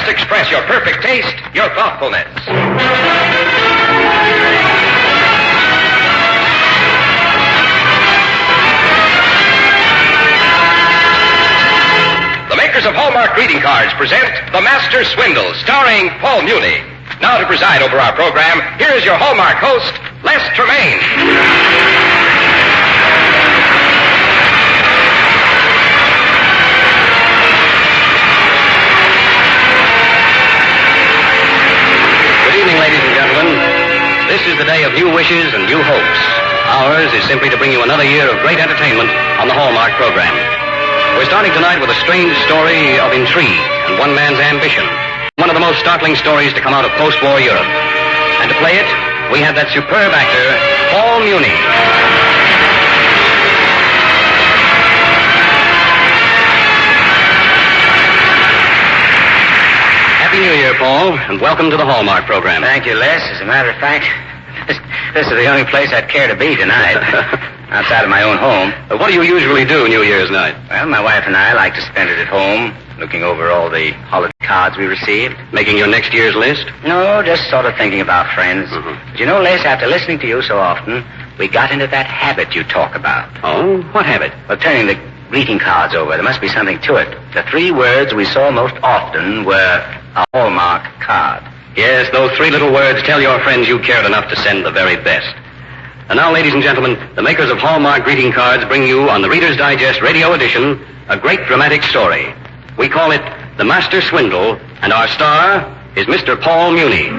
best express your perfect taste, your thoughtfulness. The makers of Hallmark greeting cards present The Master Swindle, starring Paul Muni. Now to preside over our program, here is your Hallmark host, Les Tremaine. Good evening, ladies and gentlemen. This is the day of new wishes and new hopes. Ours is simply to bring you another year of great entertainment on the Hallmark program. We're starting tonight with a strange story of intrigue and one man's ambition. One of the most startling stories to come out of post-war Europe. And to play it, we have that superb actor, Paul Muni. Happy New Year, Paul, and welcome to the Hallmark program. Thank you, Les. As a matter of fact, this is the only place I'd care to be tonight. Outside of my own home. What do you usually do New Year's night? Well, my wife and I like to spend it at home, looking over all the holiday cards we received. Making your next year's list? No, just sort of thinking about friends. Mm-hmm. But you know, Les, after listening to you so often, we got into that habit you talk about. Oh, what habit? Well, turning the greeting cards over. There must be something to it. The three words we saw most often were a Hallmark card. Yes, those three little words tell your friends you cared enough to send the very best. And now, ladies and gentlemen, the makers of Hallmark greeting cards bring you on the Reader's Digest radio edition a great dramatic story. We call it The Master Swindle, and our star is Mr. Paul Muni.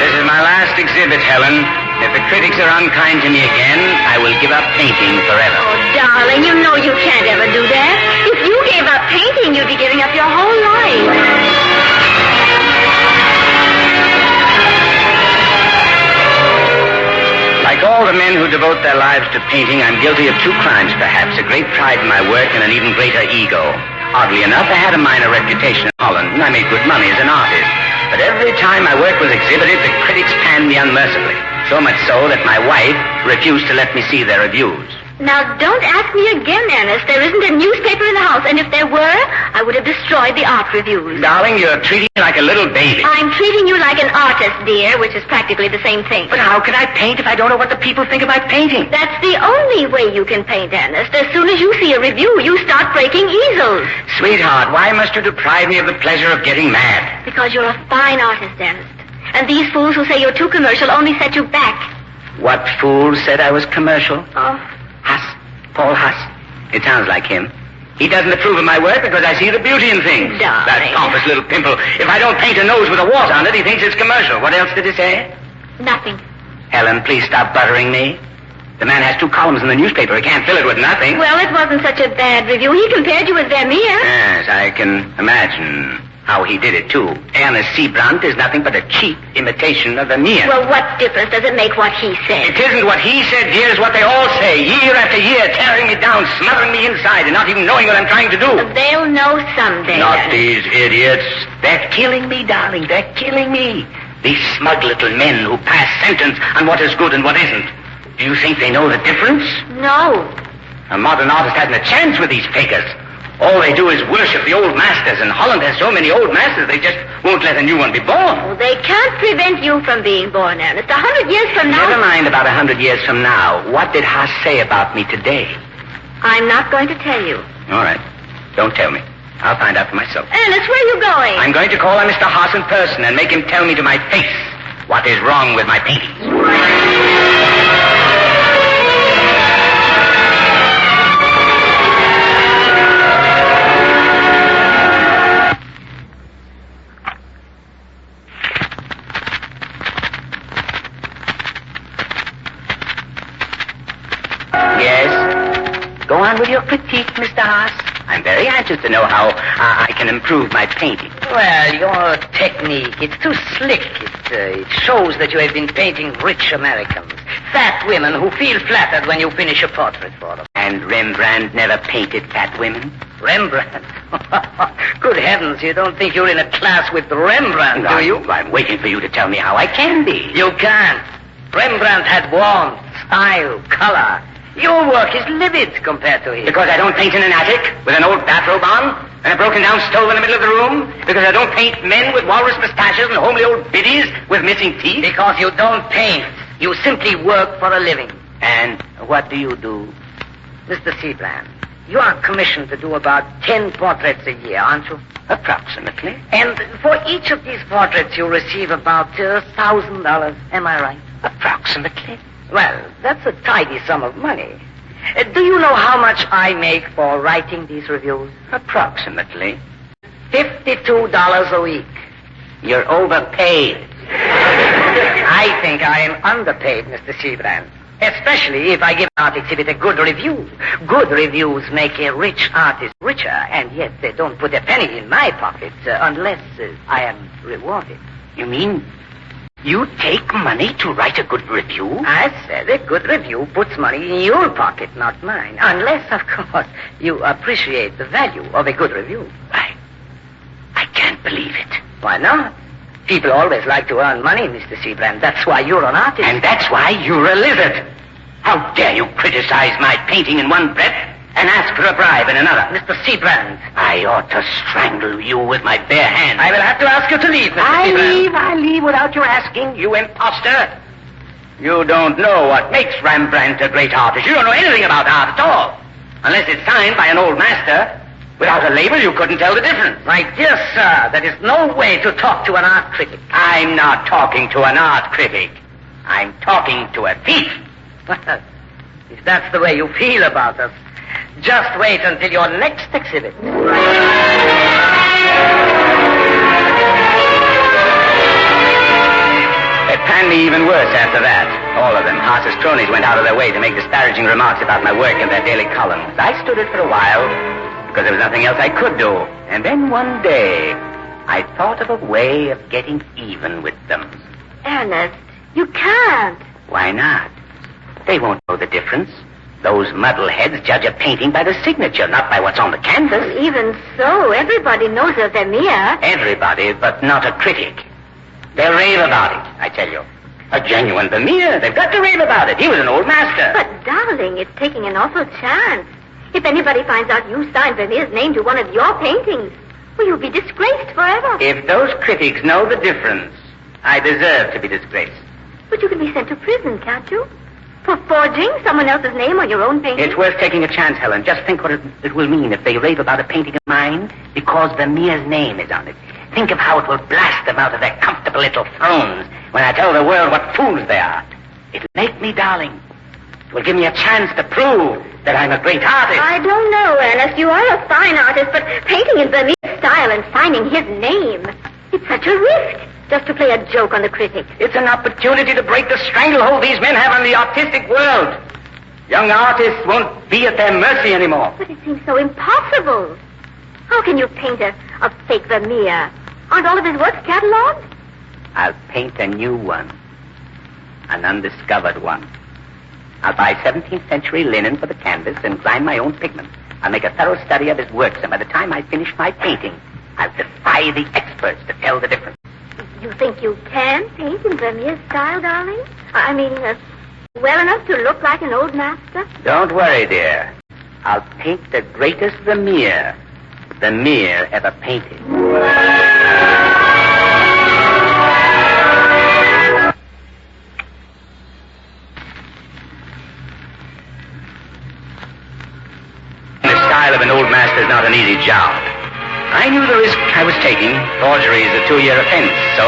This is my last exhibit, Helen. If the critics are unkind to me again, I will give up painting forever. Oh, darling, you know you can't ever do that. If you gave up painting, you'd be giving up your whole life. Like all the men who devote their lives to painting, I'm guilty of two crimes, perhaps. A great pride in my work and an even greater ego. Oddly enough, I had a minor reputation in Holland, and I made good money as an artist. But every time my work was exhibited, the critics panned me unmercifully. So much so that my wife refused to let me see their reviews. Now, don't ask me again, Ernest. There isn't a newspaper in the house, and if there were, I would have destroyed the art reviews. Darling, you're treating me like a little baby. I'm treating you like an artist, dear, which is practically the same thing. But how can I paint if I don't know what the people think about painting? That's the only way you can paint, Ernest. As soon as you see a review, you start breaking easels. Sweetheart, why must you deprive me of the pleasure of getting mad? Because you're a fine artist, Ernest. And these fools who say you're too commercial only set you back. What fool said I was commercial? Oh. Huss. Paul Huss. It sounds like him. He doesn't approve of my work because I see the beauty in things. Darling. That pompous little pimple. If I don't paint a nose with a wart on it, he thinks it's commercial. What else did he say? Nothing. Helen, please stop buttering me. The man has 2 columns in the newspaper. He can't fill it with nothing. Well, it wasn't such a bad review. He compared you with Vermeer. Yes, I can imagine how he did it, too. Ernest Seabrandt is nothing but a cheap imitation of Vermeer. Well, what difference does it make what he said? It isn't what he said, dear. It's what they all say, year after year, tearing me down, smothering me inside, and not even knowing what I'm trying to do. They'll know someday. Not these idiots. They're killing me, darling. They're killing me. These smug little men who pass sentence on what is good and what isn't. Do you think they know the difference? No. A modern artist hasn't a chance with these fakers. All they do is worship the old masters, and Holland has so many old masters, they just won't let a new one be born. Oh, they can't prevent you from being born, Ernest. 100 years from now... Never mind about 100 years from now. What did Haas say about me today? I'm not going to tell you. All right. Don't tell me. I'll find out for myself. Ernest, where are you going? I'm going to call on Mr. Haas in person and make him tell me to my face what is wrong with my paintings. Go on with your critique, Mr. Haas. I'm very anxious to know how I can improve my painting. Well, your technique, it's too slick. It shows that you have been painting rich Americans. Fat women who feel flattered when you finish a portrait for them. And Rembrandt never painted fat women? Rembrandt? Good heavens, you don't think you're in a class with Rembrandt, do you? I'm waiting for you to tell me how I can be. You can't. Rembrandt had warmth, style, color. Your work is livid compared to his. Because I don't paint in an attic with an old bathrobe on and a broken down stove in the middle of the room? Because I don't paint men with walrus mustaches and homely old biddies with missing teeth? Because you don't paint. You simply work for a living. And what do you do? Mr. Seabrand, you are commissioned to do about 10 portraits a year, aren't you? Approximately. And for each of these portraits, you receive about $1,000. Am I right? Approximately. Well, that's a tidy sum of money. Do you know how much I make for writing these reviews? Approximately. $52 a week. You're overpaid. I think I am underpaid, Mr. Seabrand. Especially if I give an art exhibit a good review. Good reviews make a rich artist richer, and yet they don't put a penny in my pocket unless I am rewarded. You mean you take money to write a good review? I said a good review puts money in your pocket, not mine. Unless, of course, you appreciate the value of a good review. I can't believe it. Why not? People always like to earn money, Mr. Seabrand. That's why you're an artist. And that's why you're a lizard. How dare you criticize my painting in one breath and ask for a bribe in another? Mr. Seabrand. I ought to strangle you with my bare hands. I will have to ask you to leave, Mr. Seabrand. I leave without your asking, you imposter. You don't know what makes Rembrandt a great artist. You don't know anything about art at all. Unless it's signed by an old master. Without a label, you couldn't tell the difference. My dear sir, that is no way to talk to an art critic. I'm not talking to an art critic. I'm talking to a thief. Well, if that's the way you feel about us, just wait until your next exhibit. It panned me even worse after that. All of them, Haas's cronies, went out of their way to make disparaging remarks about my work in their daily columns. I stood it for a while, because there was nothing else I could do. And then one day, I thought of a way of getting even with them. Ernest, you can't. Why not? They won't know the difference. Those muddleheads judge a painting by the signature, not by what's on the canvas. Even so, everybody knows of Vermeer. Everybody, but not a critic. They'll rave about it, I tell you. A genuine Vermeer. They've got to rave about it. He was an old master. But, darling, it's taking an awful chance. If anybody finds out you signed Vermeer's name to one of your paintings, well, you'll be disgraced forever. If those critics know the difference, I deserve to be disgraced. But you can be sent to prison, can't you? For forging someone else's name on your own painting? It's worth taking a chance, Helen. Just think what it will mean if they rave about a painting of mine because Vermeer's name is on it. Think of how it will blast them out of their comfortable little thrones when I tell the world what fools they are. It'll make me, darling. It will give me a chance to prove that I'm a great artist. I don't know, Ernest. You are a fine artist, but painting in Vermeer's style and signing his name, it's such a risk just to play a joke on the critics. It's an opportunity to break the stranglehold these men have on the artistic world. Young artists won't be at their mercy anymore. But it seems so impossible. How can you paint a fake Vermeer? Aren't all of his works catalogued? I'll paint a new one. An undiscovered one. I'll buy 17th century linen for the canvas and grind my own pigment. I'll make a thorough study of his works, and by the time I finish my painting, I'll defy the experts to tell the difference. You think you can paint in Vermeer's style, darling? I mean, well enough to look like an old master? Don't worry, dear. I'll paint the greatest Vermeer ever painted. The style of an old master is not an easy job. I knew the risk I was taking. Forgery is a 2-year offense, so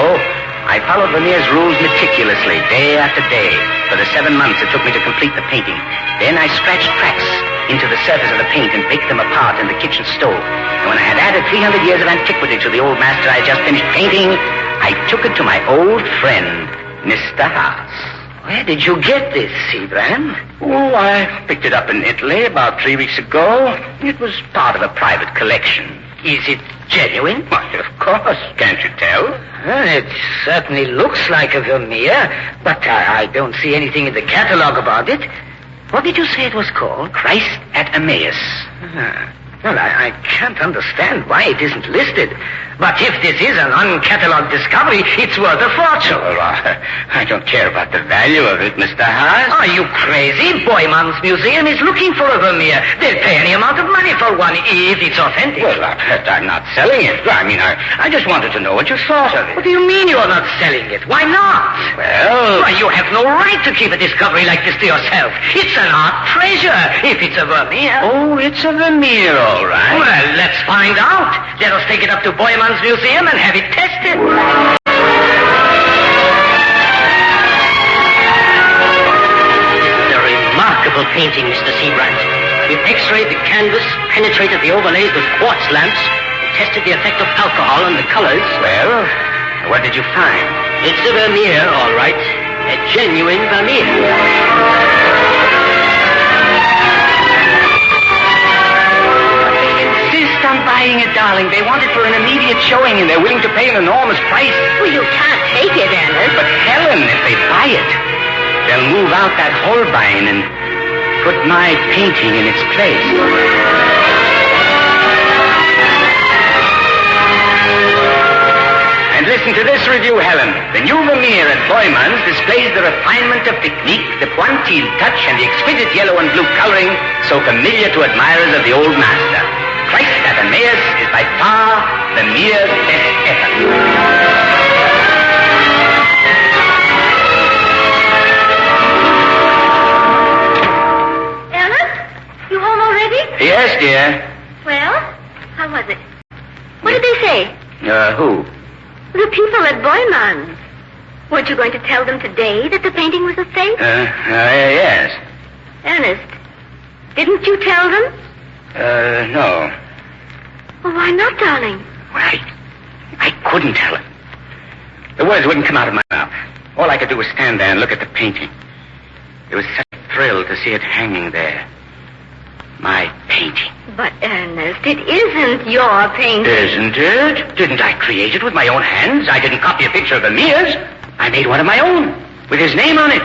I followed Vermeer's rules meticulously, day after day, for the 7 months it took me to complete the painting. Then I scratched cracks into the surface of the paint and baked them apart in the kitchen stove. And when I had added 300 years of antiquity to the old master I had just finished painting, I took it to my old friend, Mr. Haas. Where did you get this, Seabrand? Oh, I picked it up in Italy about 3 weeks ago. It was part of a private collection. Is it genuine? Why, of course. Can't you tell? It certainly looks like a Vermeer, but I don't see anything in the catalog about it. What did you say it was called? Christ at Emmaus. Well, I can't understand why it isn't listed. But if this is an uncatalogued discovery, it's worth a fortune. Well, I don't care about the value of it, Mr. Haas. Are you crazy? Boymann's museum is looking for a Vermeer. They'll pay any amount of money for one if it's authentic. Well, I'm not selling it. I mean, I just wanted to know what you thought of it. What do you mean you're not selling it? Why not? Well... Why, you have no right to keep a discovery like this to yourself. It's an art treasure, if it's a Vermeer. Oh, it's a Vermeer, all right. Well, let's find out. Let us take it up to Boymann's museum and have it tested. This is a remarkable painting, Mr. Seabrand. We've x-rayed the canvas, penetrated the overlays with quartz lamps, and tested the effect of alcohol on the colors. Well, what did you find? It's a Vermeer, all right. A genuine Vermeer. I'm buying it, darling. They want it for an immediate showing, and they're willing to pay an enormous price. Well, you can't take it, Ernest. But Helen, if they buy it, they'll move out that Holbein and put my painting in its place. And listen to this review, Helen. The new Vermeer at Boymann's displays the refinement of technique, the pointille touch, and the exquisite yellow and blue coloring so familiar to admirers of the old master. Christ at Emmaus is by far the mere best effort. Ernest, you home already? Yes, dear. Well, how was it? What did they say? Who? The people at Boymann's. Weren't you going to tell them today that the painting was a fake? Yes. Ernest, didn't you tell them? No. Well, why not, darling? Well, I couldn't tell him. The words wouldn't come out of my mouth. All I could do was stand there and look at the painting. It was such a thrill to see it hanging there. My painting. But, Ernest, it isn't your painting. Isn't it? Didn't I create it with my own hands? I didn't copy a picture of Vermeer's. I made one of my own, with his name on it.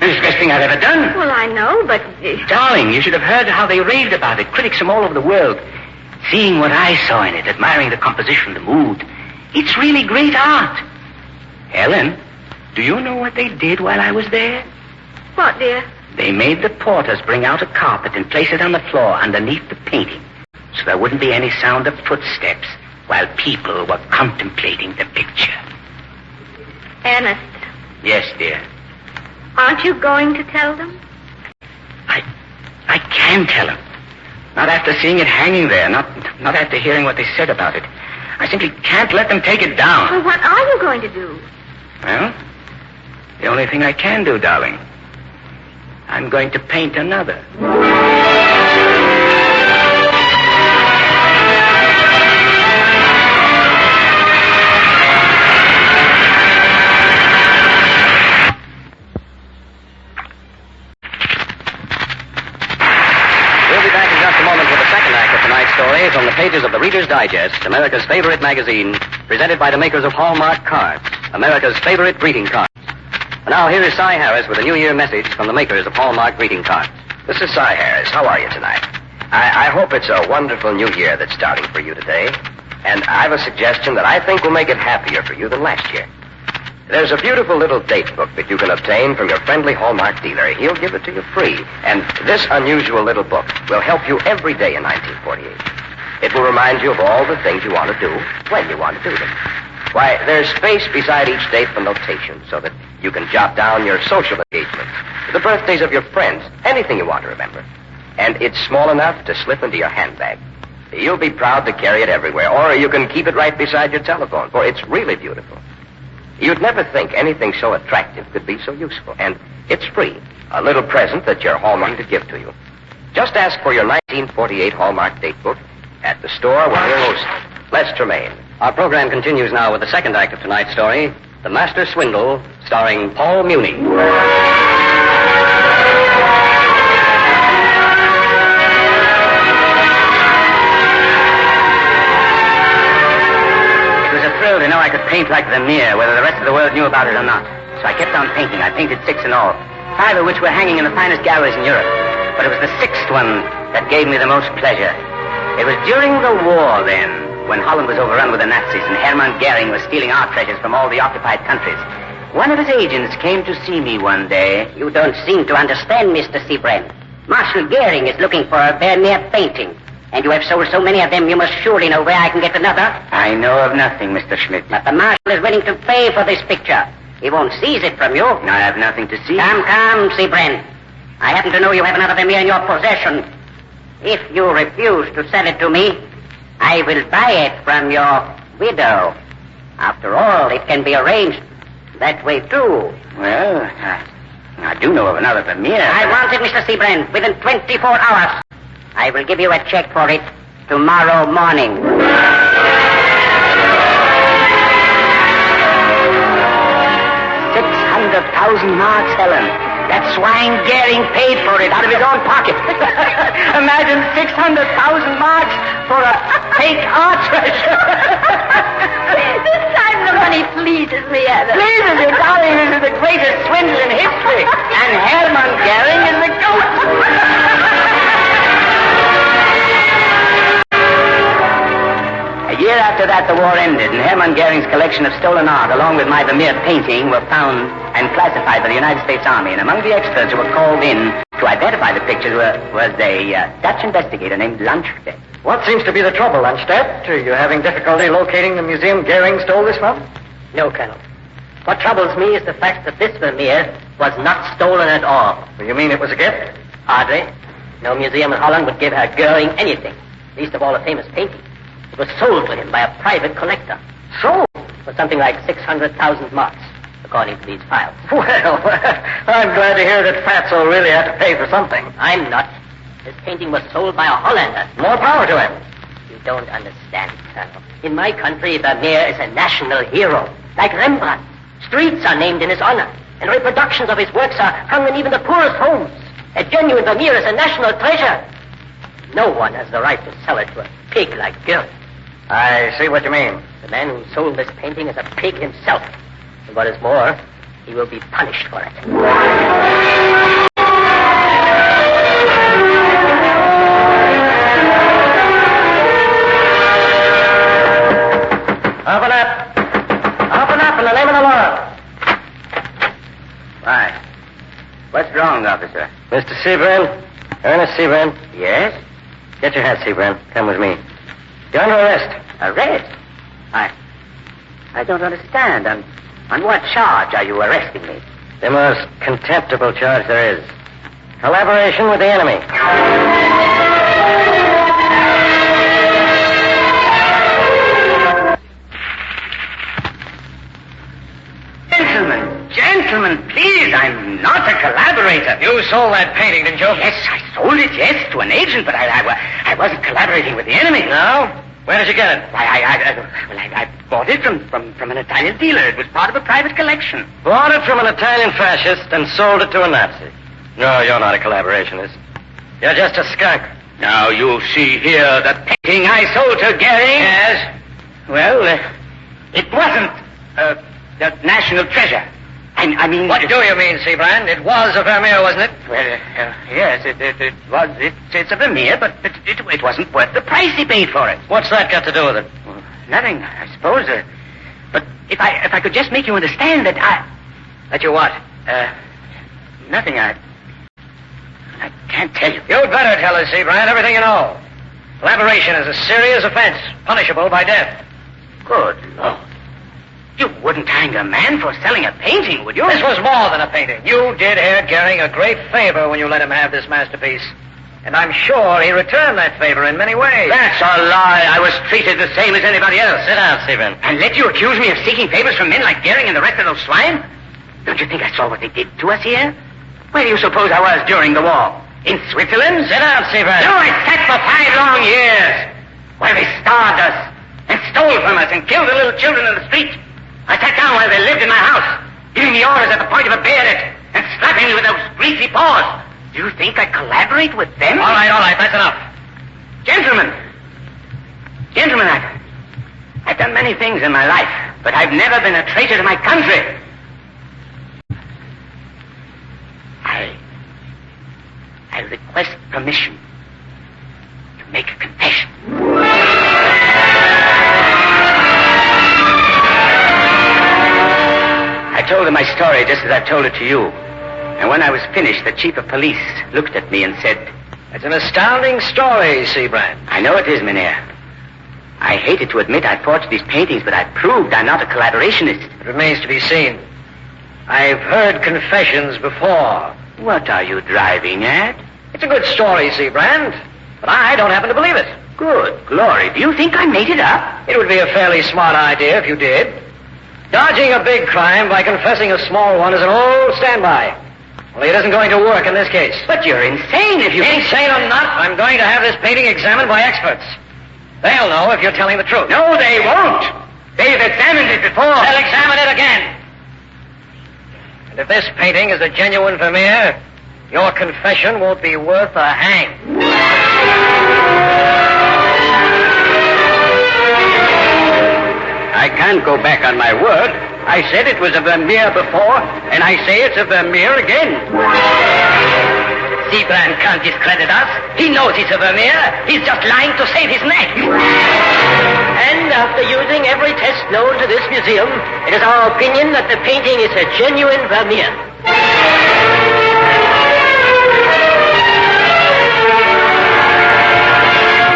And it's the best thing I've ever done. Well, I know, but... Darling, you should have heard how they raved about it. Critics from all over the world. Seeing what I saw in it, admiring the composition, the mood. It's really great art. Helen, do you know what they did while I was there? What, dear? They made the porters bring out a carpet and place it on the floor underneath the painting, so there wouldn't be any sound of footsteps while people were contemplating the picture. Ernest. Yes, dear. Aren't you going to tell them? I can tell them. Not after seeing it hanging there, not after hearing what they said about it. I simply can't let them take it down. Well, what are you going to do? Well, the only thing I can do, darling. I'm going to paint another. Story from the pages of the Reader's Digest, America's favorite magazine, presented by the makers of Hallmark cards, America's favorite greeting cards. And now here is Cy Harris with a New Year message from the makers of Hallmark greeting cards. This is Cy Harris. How are you tonight? I hope it's a wonderful new year that's starting for you today. And I have a suggestion that I think will make it happier for you than last year. There's a beautiful little date book that you can obtain from your friendly Hallmark dealer. He'll give it to you free. And this unusual little book will help you every day in 1948. It will remind you of all the things you want to do when you want to do them. Why, there's space beside each date for notation so that you can jot down your social engagements, the birthdays of your friends, anything you want to remember. And it's small enough to slip into your handbag. You'll be proud to carry it everywhere, or you can keep it right beside your telephone, for it's really beautiful. You'd never think anything so attractive could be so useful. And it's free. A little present that your Hallmark could give to you. Just ask for your 1948 Hallmark date book at the store where your host, Les Tremaine. Our program continues now with the second act of tonight's story, The Master Swindle, starring Paul Muni. To know I could paint like Vermeer, whether the rest of the world knew about it or not. So I kept on painting. I painted 6 in all, 5 of which were hanging in the finest galleries in Europe. But it was the 6th one that gave me the most pleasure. It was during the war then, when Holland was overrun with the Nazis and Hermann Goering was stealing art treasures from all the occupied countries. One of his agents came to see me one day. You don't seem to understand, Mr. Seabrand. Marshal Goering is looking for a Vermeer painting. And you have sold so many of them, you must surely know where I can get another. I know of nothing, Mr. Schmidt. But the Marshal is willing to pay for this picture. He won't seize it from you. I have nothing to see. Come, Seabrand. I happen to know you have another Vermeer in your possession. If you refuse to sell it to me, I will buy it from your widow. After all, it can be arranged that way, too. Well, I do know of another Vermeer. I want it, Mr. Seabrand, within 24 hours. I will give you a check for it tomorrow morning. 600,000 marks, Helen. That swine Goering paid for it out of his own pocket. Imagine 600,000 marks for a fake art treasure. This time the money pleases me, Evan. Pleases you, darling. This is the greatest swindle in history. And Hermann Goering is the goat. A year after that, the war ended, and Hermann Goering's collection of stolen art, along with my Vermeer painting, were found and classified by the United States Army. And among the experts who were called in to identify the pictures was a Dutch investigator named Landstedt. What seems to be the trouble, Landstedt? Are you having difficulty locating the museum Goering stole this from? No, Colonel. What troubles me is the fact that this Vermeer was not stolen at all. You mean it was a gift? Hardly. No museum in Holland would give Herr Goering anything, least of all a famous painting. It was sold to him by a private collector. Sold? For something like 600,000 marks, according to these files. Well, I'm glad to hear that Fatso really had to pay for something. I'm not. This painting was sold by a Hollander. More power to him. You don't understand, Colonel. In my country, Vermeer is a national hero, like Rembrandt. Streets are named in his honor, and reproductions of his works are hung in even the poorest homes. A genuine Vermeer is a national treasure. No one has the right to sell it to a pig like Goering. I see what you mean. The man who sold this painting is a pig himself. And what is more, he will be punished for it. Open up. Open up in the name of the law. Why? What's wrong, officer? Mr. Seabrand. Ernest Seabrand. Yes? Get your hat, Seabrand. Come with me. You're under arrest. Arrest? I don't understand. On what charge are you arresting me? The most contemptible charge there is. Collaboration with the enemy. Gentlemen, please, I'm not a collaborator. You sold that painting, didn't you? Yes, I sold it, yes, to an agent, but I wasn't collaborating with the enemy. No? Where did you get it? I bought it from an Italian dealer. It was part of a private collection. Bought it from an Italian fascist and sold it to a Nazi. No, you're not a collaborationist. You're just a skunk. Now, you see here the painting I sold to Goering. Yes? Well, it wasn't the national treasure. I mean... What do you mean, Seabrand? It was a Vermeer, wasn't it? Well, yes, it was. It's a Vermeer, but it wasn't worth the price he paid for it. What's that got to do with it? Well, nothing, I suppose. But if I could just make you understand that That you what? nothing. I can't tell you. You'd better tell us, Seabrand, everything you know. Collaboration is a serious offense, punishable by death. Good Lord. You wouldn't hang a man for selling a painting, would you? This was more than a painting. You did Herr Goering a great favor when you let him have this masterpiece. And I'm sure he returned that favor in many ways. That's a lie. I was treated the same as anybody else. Sit down, Seabrand. And let you accuse me of seeking favors from men like Goering and the rest of those swine? Don't you think I saw what they did to us here? Where do you suppose I was during the war? In Switzerland? Sit down, Seabrand. No, I sat for 5 long years. While they starved us and stole from us and killed the little children in the street. I sat down while they lived in my house, giving me orders at the point of a bayonet and slapping me with those greasy paws. Do you think I collaborate with them? All right, that's enough. Gentlemen, I've done many things in my life, but I've never been a traitor to my country. I request permission to make a confession. my story just as I've told it to you. And when I was finished, the chief of police looked at me and said, It's an astounding story, Seabrand. I know it is, Mynheer. I hated to admit I forged these paintings, but I proved I'm not a collaborationist. It remains to be seen. I've heard confessions before. What are you driving at? It's a good story, Seabrand, but I don't happen to believe it. Good glory. Do you think I made it up? It would be a fairly smart idea if you did. Dodging a big crime by confessing a small one is an old standby. Well, it isn't going to work in this case. But you're insane if you... Insane or not, I'm going to have this painting examined by experts. They'll know if you're telling the truth. No, they won't. They've examined it before. They'll examine it again. And if this painting is a genuine Vermeer, your confession won't be worth a hang. I can't go back on my word. I said it was a Vermeer before, and I say it's a Vermeer again. Seabrand can't discredit us. He knows it's a Vermeer. He's just lying to save his neck. And after using every test known to this museum, it is our opinion that the painting is a genuine Vermeer.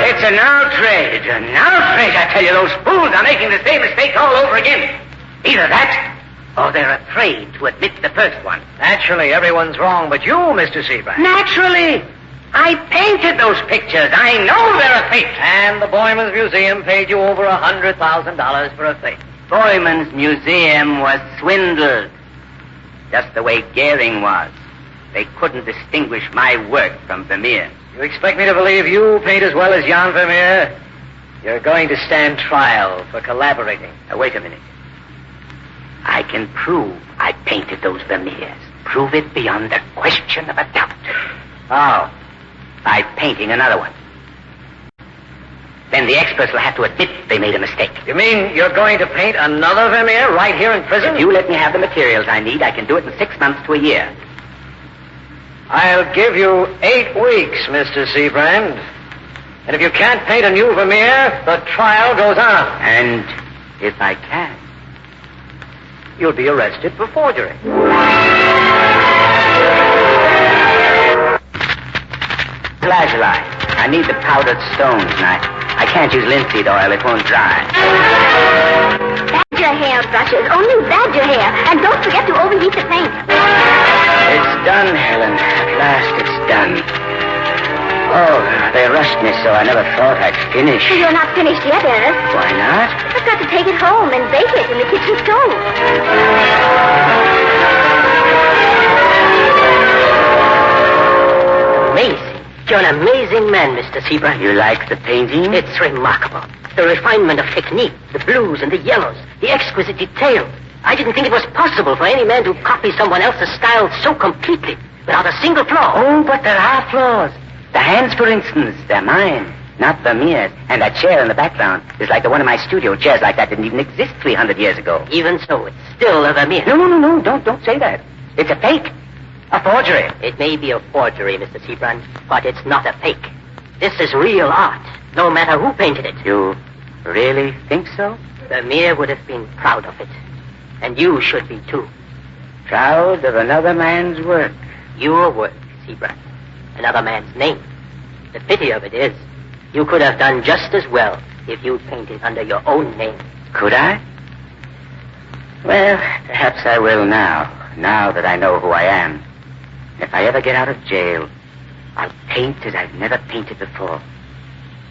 It's an outrage. An outrage, I tell you. Those fools are making the same mistake all over again. Either that, or they're afraid to admit the first one. Naturally, everyone's wrong but you, Mr. Seabrand. Naturally. I painted those pictures. I know they're a fake. And the Boyman's Museum paid you over $100,000 for a fake. Boyman's Museum was swindled. Just the way Goering was. They couldn't distinguish my work from Vermeer. You expect me to believe you paint as well as Jan Vermeer? You're going to stand trial for collaborating. Now, wait a minute. I can prove I painted those Vermeers. Prove it beyond the question of a doubt. How? By painting another one. Then the experts will have to admit they made a mistake. You mean you're going to paint another Vermeer right here in prison? If you let me have the materials I need, I can do it in 6 months to a year. I'll give you 8 weeks, Mr. Seabrand. And if you can't paint a new Vermeer, the trial goes on. And if I can... You'll be arrested for forgery. Lazuli. I need the powdered stones, and I can't use linseed oil. It won't dry. Badger hair brushes. Only badger hair. And don't forget to overheat the paint. It's done, Helen. At last it's done. Oh, they rushed me so I never thought I'd finish. So you're not finished yet, Ernest. Why not? I've got to take it home and bake it in the kitchen stove. Amazing. You're an amazing man, Mr. Seabrand. You like the painting? It's remarkable. The refinement of technique, the blues and the yellows, the exquisite detail. I didn't think it was possible for any man to copy someone else's style so completely, without a single flaw. Oh, but there are flaws. The hands, for instance, they're mine, not Vermeer's. And that chair in the background is like the one in my studio. Chairs like that didn't even exist 300 years ago. Even so, it's still a Vermeer. No, don't say that. It's a fake. A forgery. It may be a forgery, Mr. Seabrand, but it's not a fake. This is real art, no matter who painted it. You really think so? Vermeer would have been proud of it. And you should be, too. Proud of another man's work. Your work, Seabrand. Another man's name. The pity of it is, you could have done just as well if you painted under your own name. Could I? Well, perhaps I will now that I know who I am. If I ever get out of jail, I'll paint as I've never painted before.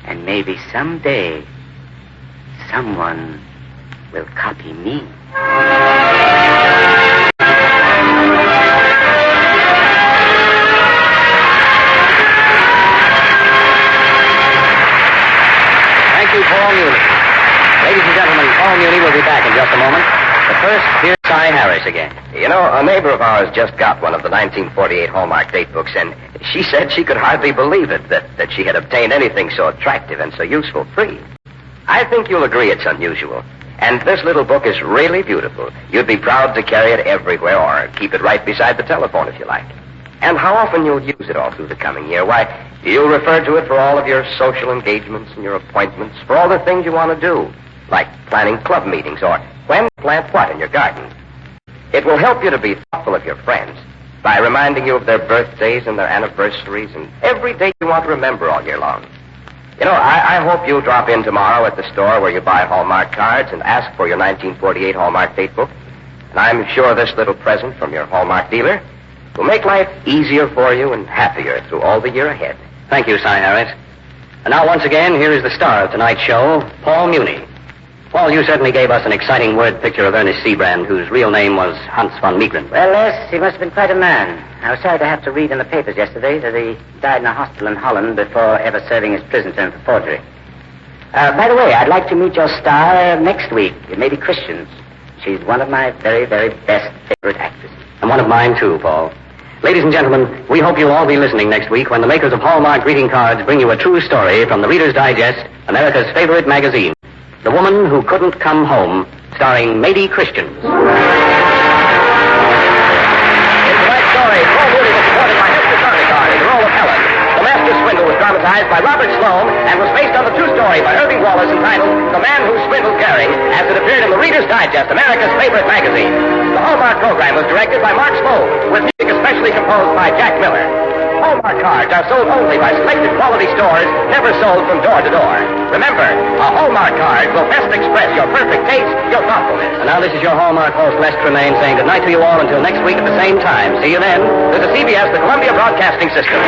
And maybe someday, someone will copy me. Thank you, Paul Muni. Ladies and gentlemen, Paul Muni will be back in just a moment. But first, here's Cy Harris again. You know, a neighbor of ours just got one of the 1948 Hallmark date books, and she said she could hardly believe it, that she had obtained anything so attractive and so useful free. I think you'll agree it's unusual. And this little book is really beautiful. You'd be proud to carry it everywhere or keep it right beside the telephone if you like. And how often you'll use it all through the coming year. Why, you'll refer to it for all of your social engagements and your appointments, for all the things you want to do, like planning club meetings or when to plant what in your garden. It will help you to be thoughtful of your friends by reminding you of their birthdays and their anniversaries and every day you want to remember all year long. You know, I hope you'll drop in tomorrow at the store where you buy Hallmark cards and ask for your 1948 Hallmark date book. And I'm sure this little present from your Hallmark dealer will make life easier for you and happier through all the year ahead. Thank you, Cy Harris. And now, once again, here is the star of tonight's show, Paul Muni. Paul, you certainly gave us an exciting word picture of Ernest Seabrand, whose real name was Hans von Meegren. Well, yes, he must have been quite a man. I was sorry to have to read in the papers yesterday that he died in a hospital in Holland before ever serving his prison term for forgery. By the way, I'd like to meet your star next week. It may be Christians. She's one of my very, very best favorite actresses. And one of mine, too, Paul. Ladies and gentlemen, we hope you'll all be listening next week when the makers of Hallmark greeting cards bring you a true story from the Reader's Digest, America's favorite magazine. The Woman Who Couldn't Come Home, starring Mady Christians. In tonight's story, Paul Mooney was supported by Hester Carnicard in the role of Helen. The Master Swindle was dramatized by Robert Sloan and was based on the true story by Irving Wallace entitled The Man Who Swindled Caring, as it appeared in the Reader's Digest, America's favorite magazine. The Hallmark program was directed by Mark Spode, with music especially composed by Jack Miller. Hallmark cards are sold only by selected quality stores, never sold from door to door. Remember, a Hallmark card will best express your perfect taste, your thoughtfulness. And now this is your Hallmark host, Les Tremaine, saying good night to you all until next week at the same time. See you then. This is CBS, the Columbia Broadcasting System.